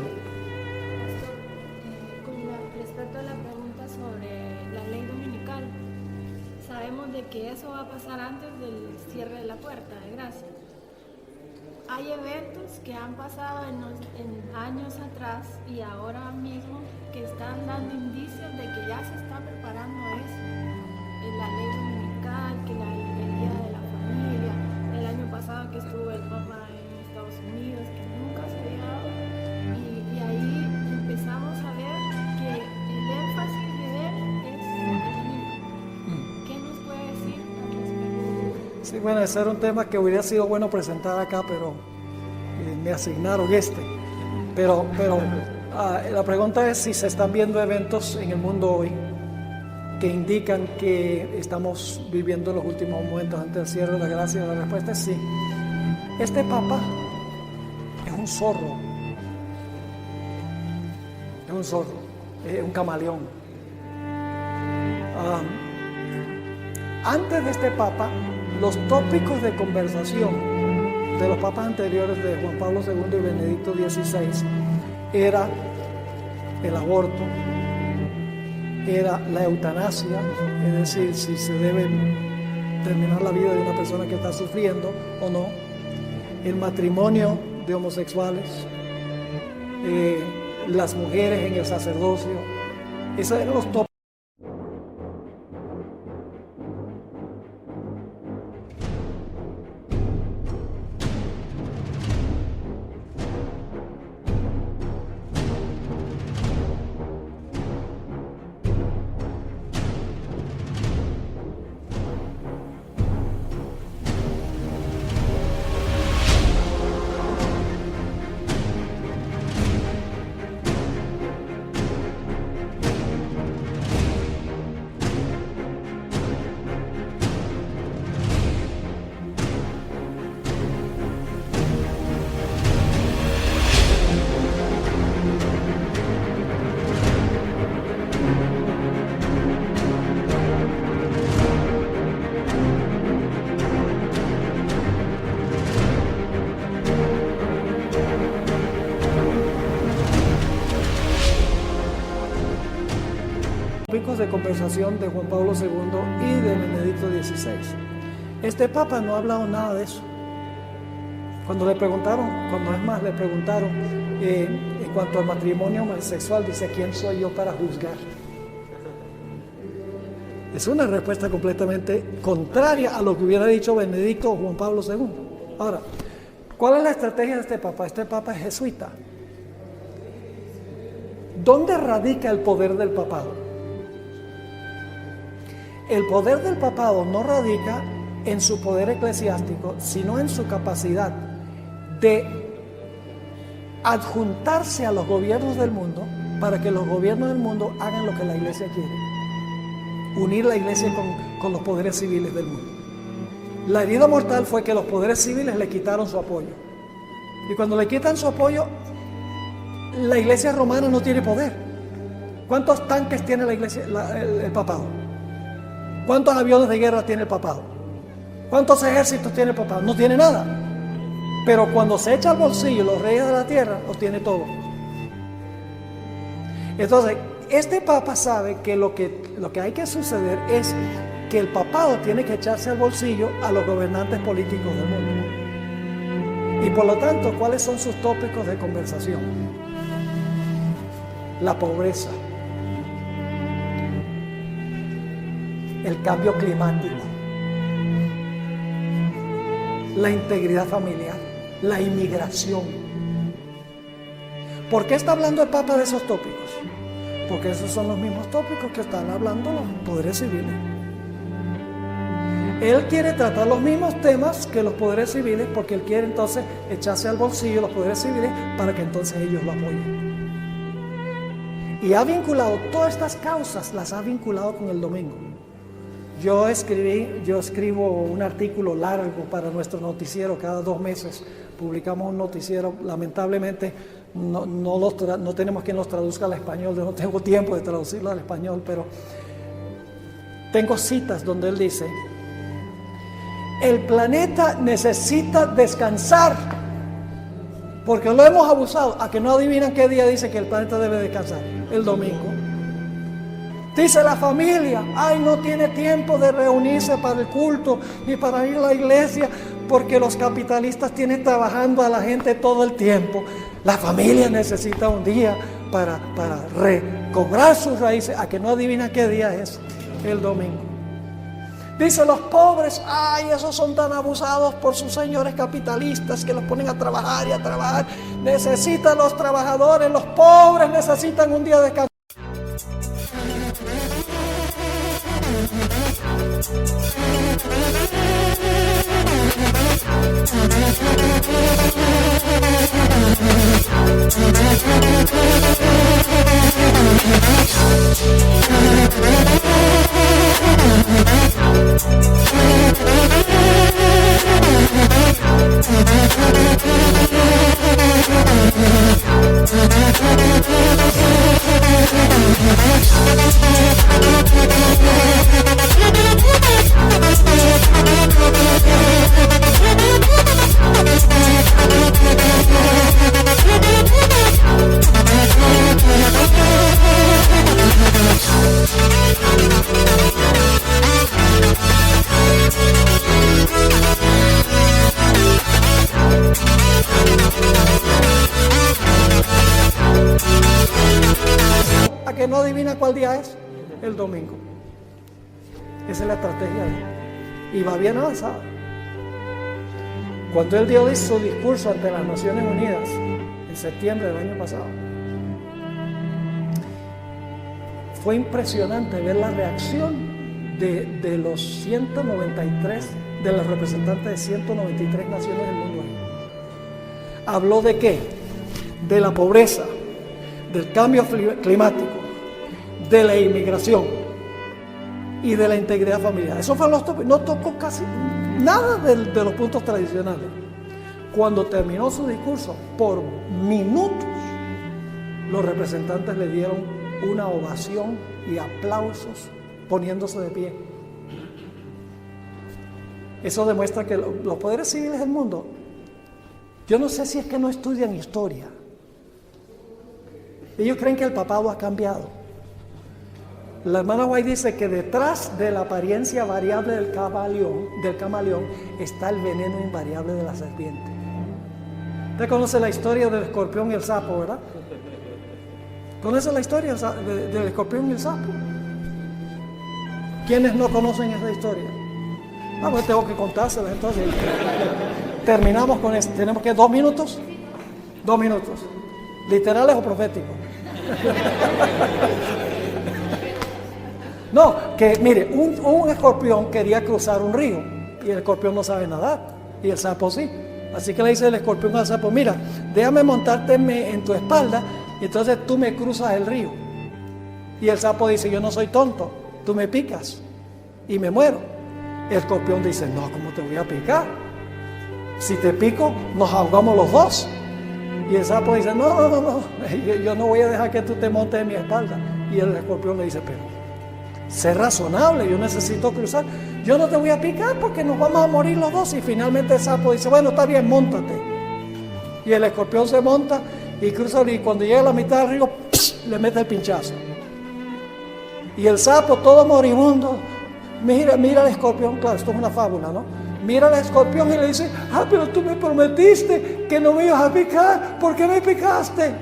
Con respecto a la pregunta sobre la ley dominical, sabemos de que eso va a pasar antes del cierre de la puerta de gracia. Hay eventos que han pasado en años atrás y ahora mismo que están dando indicios de que ya se está preparando eso. La ley dominical, que el día de la familia, el año pasado que estuvo el Papa en Estados Unidos, que nunca se había dado, y ahí empezamos a ver que el énfasis de él es el domingo. ¿Qué nos puede decir al respecto? Sí, bueno, ese era un tema que hubiera sido bueno presentar acá, pero me asignaron Pero la pregunta es si se están viendo eventos en el mundo hoy que indican que estamos viviendo los últimos momentos antes del cierre de la gracia. La respuesta es sí. Este Papa es un zorro. Es un zorro, es un camaleón. Antes de este Papa, los tópicos de conversación de los papas anteriores, de Juan Pablo II y Benedicto XVI, era el aborto, era la eutanasia, es decir, si se debe terminar la vida de una persona que está sufriendo o no, el matrimonio de homosexuales, las mujeres en el sacerdocio. Esos eran los tópicos. De conversación de Juan Pablo II y de Benedicto XVI. Este Papa no ha hablado nada de eso. Cuando le preguntaron en cuanto al matrimonio homosexual, dice: ¿quién soy yo para juzgar? Es una respuesta completamente contraria a lo que hubiera dicho Benedicto o Juan Pablo II. Ahora, ¿cuál es la estrategia de este Papa? Este Papa es jesuita. ¿Dónde radica el poder del papado? El poder del papado no radica en su poder eclesiástico, sino en su capacidad de adjuntarse a los gobiernos del mundo para que los gobiernos del mundo hagan lo que la iglesia quiere. unir la iglesia con los poderes civiles del mundo. La herida mortal fue que los poderes civiles le quitaron su apoyo. Y cuando le quitan su apoyo, la iglesia romana no tiene poder. ¿Cuántos tanques tiene la iglesia, el papado? ¿Cuántos aviones de guerra tiene el papado? ¿Cuántos ejércitos tiene el papado? No tiene nada. Pero cuando se echa al bolsillo los reyes de la tierra, los tiene todo. Entonces, este papa sabe que lo que hay que suceder es que el papado tiene que echarse al bolsillo a los gobernantes políticos del mundo. Y por lo tanto, ¿cuáles son sus tópicos de conversación? La pobreza, el cambio climático, la integridad familiar, la inmigración. ¿Por qué está hablando el Papa de esos tópicos? Porque esos son los mismos tópicos que están hablando los poderes civiles. Él quiere tratar los mismos temas que los poderes civiles porque él quiere entonces echarse al bolsillo los poderes civiles para que entonces ellos lo apoyen. Y ha vinculado todas estas causas, las ha vinculado con el domingo. Yo escribo un artículo largo para nuestro noticiero cada 2 meses. Publicamos un noticiero, lamentablemente no tenemos quien los traduzca al español, yo no tengo tiempo de traducirlo al español, pero tengo citas donde él dice: el planeta necesita descansar porque lo hemos abusado. A que no adivinan qué día dice que el planeta debe descansar: el domingo. Dice la familia: ay, no tiene tiempo de reunirse para el culto ni para ir a la iglesia porque los capitalistas tienen trabajando a la gente todo el tiempo. La familia necesita un día para recobrar sus raíces. A que no adivina qué día es: el domingo. Dice los pobres: ay, esos son tan abusados por sus señores capitalistas que los ponen a trabajar y a trabajar. Necesitan los trabajadores, los pobres necesitan un día de descanso. ¿A que no adivina cuál día es? El domingo. Esa es la estrategia de él. Y va bien avanzada. Cuando él dio su discurso ante las Naciones Unidas en septiembre del año pasado, fue impresionante ver la reacción de los 193, de los representantes de 193 naciones del mundo. ¿Habló de qué? De la pobreza, del cambio climático, de la inmigración y de la integridad familiar. Esos fueron los tópicos. No tocó casi nada de los puntos tradicionales. Cuando terminó su discurso, por minutos, los representantes le dieron una ovación y aplausos poniéndose de pie. Eso demuestra que los poderes civiles del mundo, yo no sé si es que no estudian historia. Ellos creen que el papado ha cambiado. La hermana White dice que detrás de la apariencia variable del camaleón está el veneno invariable de la serpiente. Usted conoce la historia del escorpión y el sapo, ¿verdad? ¿Conoce la historia del escorpión y el sapo? ¿Quiénes no conocen esa historia? Ah, pues tengo que contárselas entonces. Terminamos con esto. ¿Tenemos que 2 minutos? 2 minutos. ¿Literales o proféticos? No, que mire, un escorpión quería cruzar un río y el escorpión no sabe nadar y el sapo sí. Así que le dice el escorpión al sapo: mira, déjame montarte en tu espalda y entonces tú me cruzas el río. Y el sapo dice: yo no soy tonto, tú me picas y me muero. El escorpión dice, no, ¿cómo te voy a picar? Si te pico, nos ahogamos los dos. Y el sapo dice, no, yo no voy a dejar que tú te montes en mi espalda. Y el escorpión le dice, pero sé razonable, yo necesito cruzar. Yo no te voy a picar porque nos vamos a morir los dos. Y finalmente el sapo dice, bueno, está bien, móntate. Y el escorpión se monta y cruza, y cuando llega a la mitad del río, le mete el pinchazo. Y el sapo, todo moribundo, mira al escorpión. Claro, esto es una fábula, ¿no? Mira al escorpión y le dice, pero tú me prometiste que no me ibas a picar, ¿por qué me picaste?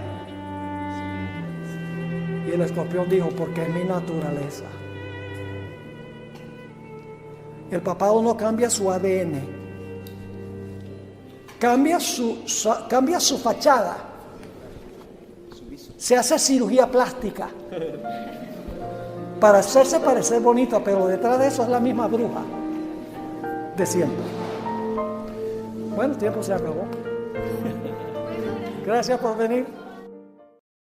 Y el escorpión dijo, porque es mi naturaleza. El papado no cambia su ADN, cambia su fachada, se hace cirugía plástica para hacerse parecer bonita, pero detrás de eso es la misma bruja de siempre. Bueno, el tiempo se acabó. Gracias por venir.